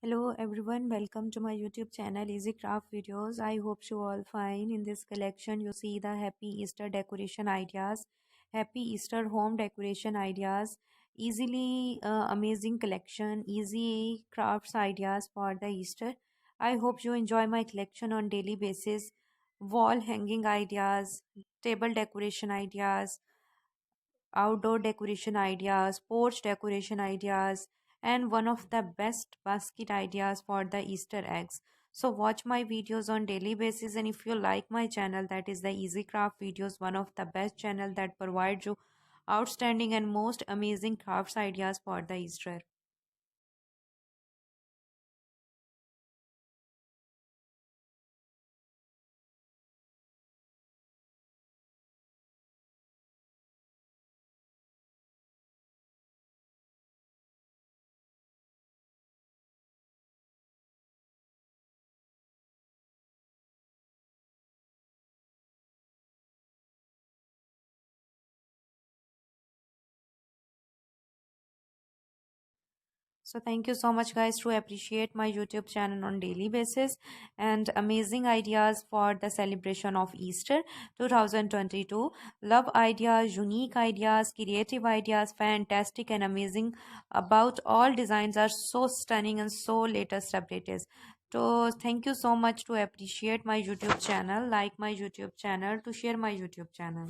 Hello everyone, welcome to my YouTube channel Easy Craft Videos. I hope you all fine. In this collection you see the Happy Easter decoration ideas, Happy Easter home decoration ideas, easily amazing collection, easy crafts ideas for the Easter. I hope you enjoy my collection on daily basis, wall hanging ideas, table decoration ideas, outdoor decoration ideas, porch decoration ideas, and one of the best basket ideas for the Easter eggs. So watch my videos on daily basis, and if you like my channel, that is the Easy Craft Videos, one of the best channel that provides you outstanding and most amazing crafts ideas for the Easter. So thank you so much guys to appreciate my YouTube channel on daily basis and amazing ideas for the celebration of Easter 2022. Love ideas, unique ideas, creative ideas, fantastic and amazing about all designs are so stunning and so latest updates. So thank you so much to appreciate my YouTube channel, like my YouTube channel, to share my YouTube channel.